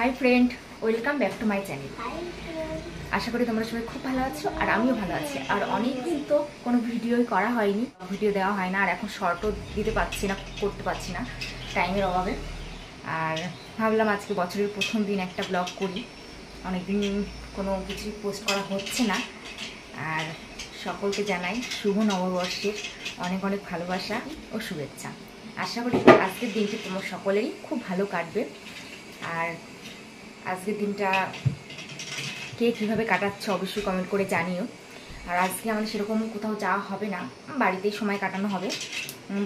High friend, welcome back to my channel. আশা করি তোমরা সবাই খুব ভালো আছো আর আমিও ভালো আছি। আর অনেকদিন তো কোনো ভিডিওই করা হয়নি, ভিডিও দেওয়া হয় না, আর এখন শর্টও দিতে পারছি না, করতে পারছি না টাইমের অভাবে। আর ভাবলাম আজকে বছরের প্রথম দিন একটা ব্লগ করি, অনেকদিন কোনো কিছুই পোস্ট করা হচ্ছে না। আর সকলকে জানাই শুভ নববর্ষের অনেক অনেক ভালোবাসা ও শুভেচ্ছা। আশা করি আজকের দিনটি তোমার সকলেরই খুব ভালো কাটবে। আর আজকের দিনটা কে কীভাবে কাটাচ্ছে অবশ্যই কমেন্ট করে জানিও। আর আজকে আমাদের সেরকম কোথাও যাওয়া হবে না, বাড়িতেই সময় কাটানো হবে।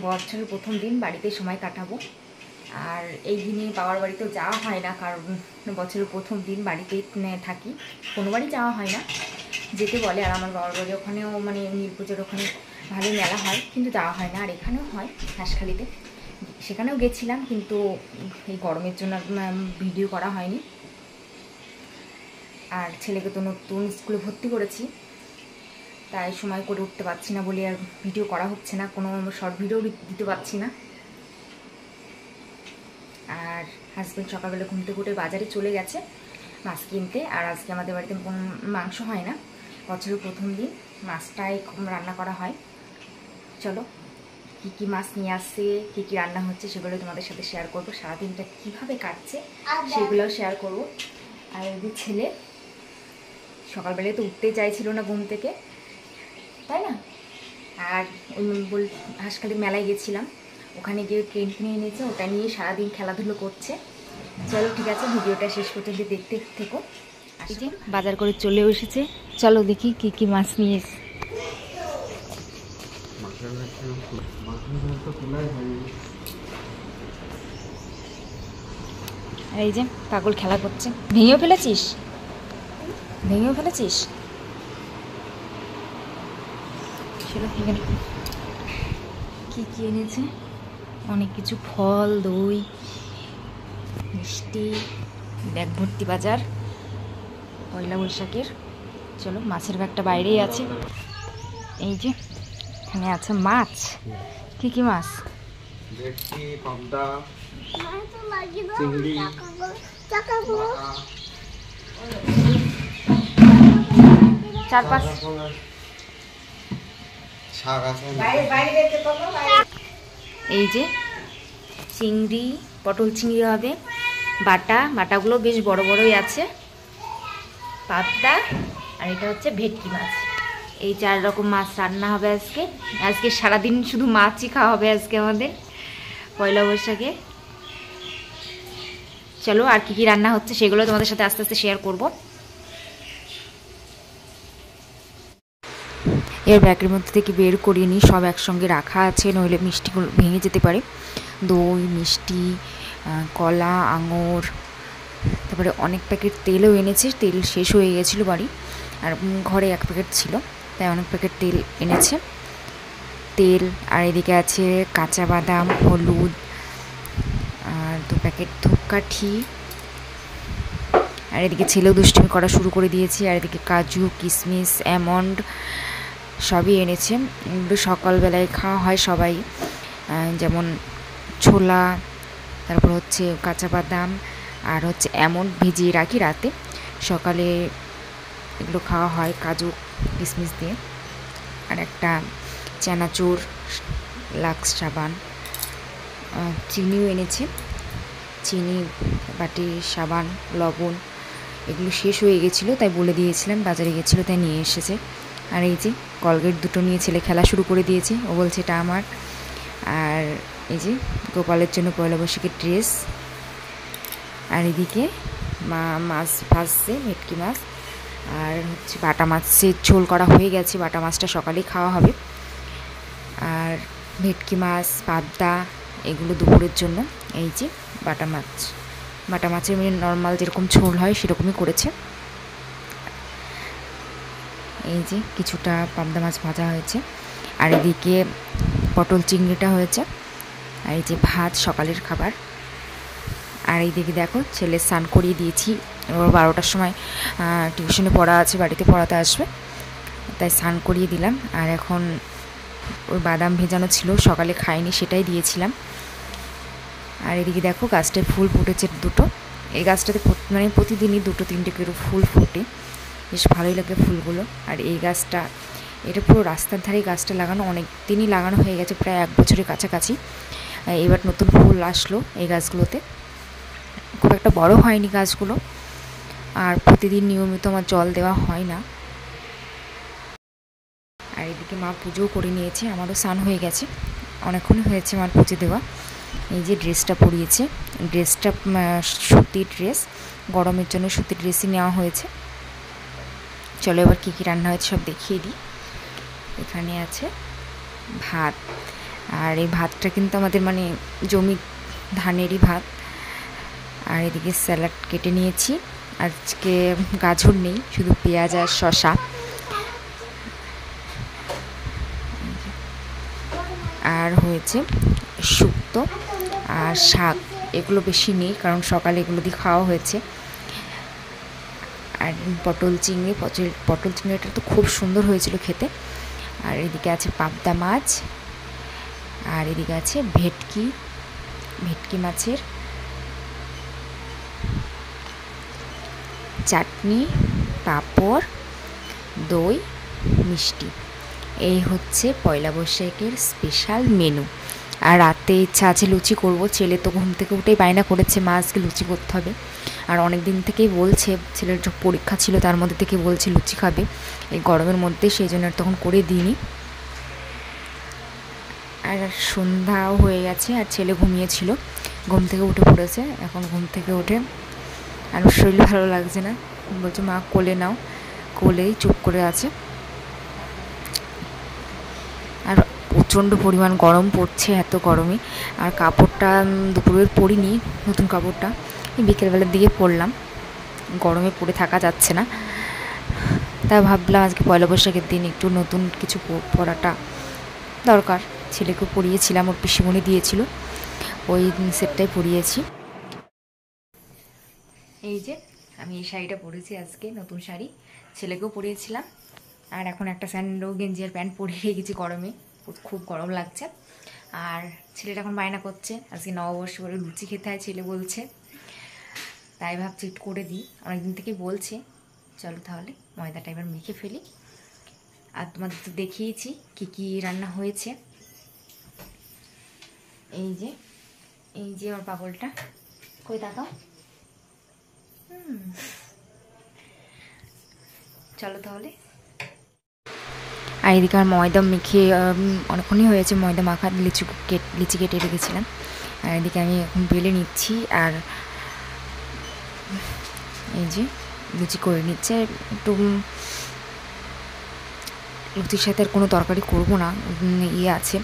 বছরের প্রথম দিন বাড়িতেই সময় কাটাবো। আর এই দিনে বাবার বাড়িতেও যাওয়া হয় না, কারণ বছরের প্রথম দিন বাড়িতেই থাকি, কোনো বাড়ি যাওয়া হয় না, যেতে বলে। আর আমার বাবার বাড়ি ওখানেও মানে নীলপুজোর ওখানে ভালোই মেলা হয়, কিন্তু যাওয়া হয় না। আর এখানেও হয় হাঁসখালিতে, সেখানেও গেছিলাম, কিন্তু এই গরমের জন্য ভিডিও করা হয়নি। আর ছেলেকে তো নতুন স্কুলে ভর্তি করেছি, তাই সময় করে উঠতে পারছি না বলে আর ভিডিও করা হচ্ছে না, কোনো শর্ট ভিডিও দিতে পারছি না। আর হাজব্যান্ড সকালবেলা ঘুম থেকে উঠে বাজারে চলে গেছে মাছ কিনতে। আর আজকে আমাদের বাড়িতে মাংস হয় না, বছরের প্রথম দিন মাছটাই রান্না করা হয়। চলো কী কী মাছ নিয়ে আসছে, কী কী রান্না হচ্ছে সেগুলো তোমাদের সাথে শেয়ার করবো। সারাদিনটা কীভাবে কাটছে সেগুলোও শেয়ার করব। আর যদি ছেলে সকালবেলায় তো উঠতেই চাইছিল না ঘুম থেকে, তাই না? আর ওই হাঁসখালির মেলায় গেছিলাম, ওখানে গিয়ে ট্রেন কিনে এনেছে, ওটা নিয়ে সারাদিন খেলাধুলো করছে। চলো ঠিক আছে, ভিডিওটা শেষ পর্যন্ত দেখতে থেকো। এই যে বাজার করে চলে এসেছে, চলো দেখি কি কি মাছ নিয়ে এসে। এই যে পাগল খেলা করছে, ভেঙেও ফেলেছিস, ভেঙেও ফেলেছিস। সেটা এখানে কি কি এনেছে, অনেক কিছু, ফল, দই, মিষ্টি, ব্যাগ ভর্তি বাজার পয়লা বৈশাখের। চলো মাছের ব্যাগটা বাইরেই আছে। এই যে এখানে আছে মাছ, কি কি মাছ? চার পাঁচ এই যে চিংড়ি, পটল চিংড়ি হবে, বাটাগুলো বেশ বড় বড়ই আছে, পাবদা, আর এটা হচ্ছে ভেটকি মাছ। এই 4 রকম মাছ রান্না হবে আজকে। আজকে সারাদিন শুধু মাছই খাওয়া হবে আজকে আমাদের পয়লা বৈশাখে। চলো আর কি কি রান্না হচ্ছে সেগুলো তোমাদের সাথে আস্তে আস্তে শেয়ার করব। এর ব্যাগের মধ্যে থেকে বের করিয়ে নিই, সব একসঙ্গে রাখা আছে, নইলে মিষ্টিগুলো ভেঙে যেতে পারে। দই, মিষ্টি, কলা, আঙুর, তারপরে অনেক প্যাকেট তেলও এনেছে। তেল শেষ হয়ে গেছিলো বাড়ি, আর ঘরে 1 প্যাকেট ছিল, তাই অনেক প্যাকেট তেল এনেছে। তেল, আর এদিকে আছে কাঁচা বাদাম, হলুদ, আর 2 প্যাকেট ধূপকাঠি। আর এদিকে ছেলেও দুষ্টুমি করা শুরু করে দিয়েছে। আর এদিকে কাজু, কিশমিশ, অ্যামন্ড সবই এনেছে। এগুলো সকালবেলায় খাওয়া হয় সবাই, যেমন ছোলা, তারপর হচ্ছে কাঁচা বাদাম, আর হচ্ছে অ্যামন্ড ভিজিয়ে রাখি রাতে, সকালে এগুলো খাওয়া হয় কাজু কিশমিশ দিয়ে। আর একটা চানাচুর, লাক্স সাবান, চিনিও এনেছে, চিনি, বাটি, সাবান, লবণ, এগুলো শেষ হয়ে গেছিলো, তাই বলে দিয়েছিলাম, বাজারে গেছিলো তাই নিয়ে এসেছে। আর এই যে কলগেট দুটো নিয়ে ছেলে খেলা শুরু করে দিয়েছে, ও বলছে এটা আমার। আর এই যে গোপালের জন্য পয়লা বৈশাখের ড্রেস। আর এদিকে মাছ ভাজছে, ভেটকি মাছ, আর হচ্ছে বাটা মাছের ঝোল করা হয়ে গেছে, বাটা মাছটা সকালেই খাওয়া হবে। আর ভেটকি মাছ, পাবদা, এগুলো দুপুরের জন্য। এই যে বাটা মাছের মানে নর্মাল যেরকম ঝোল হয় সেরকমই করেছে। এই যে কিছুটা পাবদা মাছ ভাজা হয়েছে, আর এদিকে পটল চিংড়িটা হয়েছে, আর এই যে ভাত, সকালের খাবার। আর এইদিকে দেখো ছেলে স্নান করিয়ে দিয়েছি, ওর 12টার সময় টিউশনে পড়া আছে, বাড়িতে পড়াতে আসবে, তাই স্নান করিয়ে দিলাম। আর এখন ওর বাদাম ভেজানো ছিল, সকালে খাইনি, সেটাই দিয়েছিলাম। আর এদিকে দেখো গাছটায় ফুল ফুটেছে 2টো, এই গাছটাতে মানে প্রতিদিনই 2-3টে করে ফুল ফোটে, বেশ ভালোই লাগে ফুলগুলো। আর এই গাছটা, এটা পুরো রাস্তার ধারে গাছটা লাগানো, অনেক দিনই লাগানো হয়ে গেছে, প্রায় 1 বছরের কাছাকাছি। এবার নতুন ফুল আসলো এই গাছগুলোতে, খুব একটা বড় হয়নি গাছগুলো, আর প্রতিদিন নিয়মিত আমার জল দেওয়া হয় না। আর এদিকে মা পুজোও করে নিয়েছে, আমারও স্নান হয়ে গেছে, অনেকক্ষণই হয়েছে মার পুজো দেওয়া। এই যে ড্রেসটা পরিয়েছে, ড্রেসটা সুতির ড্রেস, গরমের জন্য সুতির ড্রেসই নেওয়া হয়েছে। চলো এবার কী কী রান্না হয়েছে সব দেখিয়ে দিই। এখানে আছে ভাত, আর এই ভাতটা কিন্তু আমাদের মানে জমি ধানেরই ভাত। আর এদিকে স্যালাড কেটে নিয়েছি, আজকে গাজর নেই, শুধু পেঁয়াজ আর শসা। আর হয়েছে শুক্তো আর শাক, এগুলো বেশি নেই কারণ সকালে এগুলো দিয়ে খাওয়া হয়েছে। আর পটল চিংড়িটা তো খুব সুন্দর হয়েছিল খেতে। আর এদিকে আছে পাবদা মাছ, আর এদিকে আছে ভেটকি মাছের চাটনি, পাঁপড়, দই, মিষ্টি। এই হচ্ছে পয়লা বৈশাখের স্পেশাল মেনু। আর রাতে ইচ্ছা আছে লুচি করব, ছেলে তো ঘুম থেকে উঠেই বায়না করেছে মা আজকে লুচি করতে হবে। আর অনেক দিন থেকেই বলছে, ছেলের যে পরীক্ষা ছিল তার মধ্যে থেকে বলছে লুচি খাবে এই গরমের মধ্যে, সেই জন্য তখন করে দিইনি। আর সন্ধ্যাও হয়ে গেছে, আর ছেলে ঘুমিয়েছিল, ঘুম থেকে উঠে পড়েছে। এখন ঘুম থেকে উঠে আর শরীর ভালো লাগছে না, বলছে মা কোলে নাও, কোলেই চুপ করে আছে। আর প্রচণ্ড পরিমাণ গরম পড়ছে, এত গরমে। আর কাপড়টা দুপুরের পরিনি, নতুন কাপড়টা বিকেলবেলার দিকে পরলাম, গরমে পরে থাকা যাচ্ছে না। তাই ভাবলাম আজকে পয়লা বৈশাখের দিন একটু নতুন কিছু পরাটা দরকার। ছেলেকেও পরিয়েছিলাম, ওর পিসিমণি দিয়েছিল, ওই সেটটাই পরিয়েছি। এই যে আমি এই শাড়িটা পরেছি আজকে, নতুন শাড়ি, ছেলেকেও পরিয়েছিলাম। আর এখন একটা স্যান্ডো গেঞ্জি আর প্যান্ট পরে রেখেছি, গরমে খুব গরম লাগছে। আর ছেলেটা এখন বায়না করছে আজকে নববর্ষ করে লুচি খেতে হয়, ছেলে বলছে, তাই ভাবছি একটু করে দিই, অনেকদিন থেকে বলছে। চলো তাহলে ময়দাটা এবার মেখে ফেলি। আর তোমাদের তো দেখিয়েছি কি কি রান্না হয়েছে। এই যে আমার পাগলটা, কই তাকাও। চলো তাহলে। আর এদিকে আর ময়দা মেখে অনেকক্ষণই হয়েছে, ময়দা মাখা, লিচি কেটে রেখেছিলাম। আর এদিকে আমি এখন বেলে নিচ্ছি, আর এই যে লুচি করে নিচ্ছে। একটু লুচির সাথে আর কোনো তরকারি করব না, ইয়ে আছে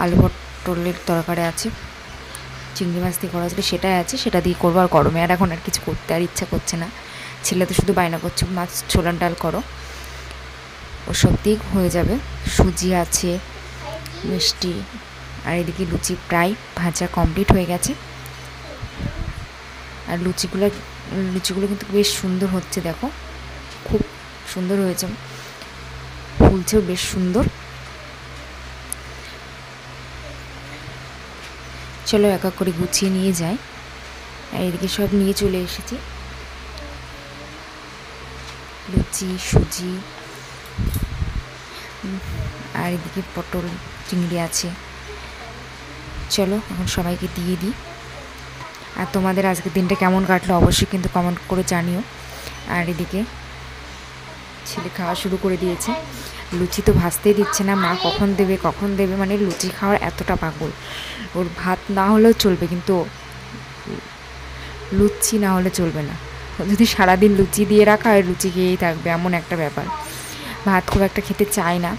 আলু পটলের তরকারি আছে, চিংড়ি মাছ দিয়ে করা ছিল সেটাই আছে, সেটা দিয়ে করবো। আর গরমে আর এখন আর কিছু করতে আর ইচ্ছা করছে না, ছেলে তো শুধু বায়না করছে মাছ ছোলার ডাল করো, ওসব দিয়ে হয়ে যাবে। সুজি আছে, মিষ্টি, আর এদিকে লুচি প্রায় ভাজা কমপ্লিট হয়ে গেছে। আর লুচিগুলো কিন্তু বেশ সুন্দর হচ্ছে, দেখো খুব সুন্দর হয়েছে, ফুলছেও বেশ সুন্দর। চলো এক এক করে গুছিয়ে নিয়ে যাই। আর এদিকে সব নিয়ে চলে এসেছি, লুচি, সুজি, আর এদিকে পটল চিংড়ি আছে। চলো এখন সবাইকে দিয়ে দিই। আর তোমাদের আজকের দিনটা কেমন কাটলো অবশ্যই কিন্তু কমেন্ট করে জানিও। আর এদিকে ছেলে খাওয়া শুরু করে দিয়েছে, লুচি তো ভাজতেই দিচ্ছে না, মা কখন দেবে মানে লুচি খাওয়ার এতটা পাগল। ওর ভাত না হলেও চলবে, কিন্তু লুচি না হলে চলবে না। যদি সারাদিন লুচি দিয়ে রাখা হয় লুচি খেয়েই থাকবে, এমন একটা ব্যাপার। ভাত খুব একটা খেতে চায় না,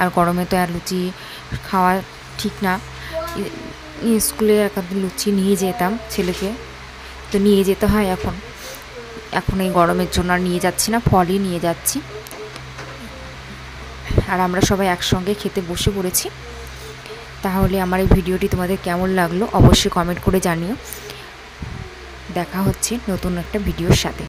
আর গরমে তো আর লুচি খাওয়া ঠিক না। স্কুলে একদিন লুচি নিয়ে যেতাম ছেলেকে, তো নিয়ে যেতে হয় এখন এই গরমের জন্য আর নিয়ে যাচ্ছি না, ফলই নিয়ে যাচ্ছি। আর আমরা সবাই একসঙ্গে খেতে বসে পড়েছি। তাহলে আমার এই ভিডিওটি তোমাদের কেমন লাগলো অবশ্যই কমেন্ট করে জানিও। দেখা হচ্ছে নতুন একটা ভিডিওর সাথে।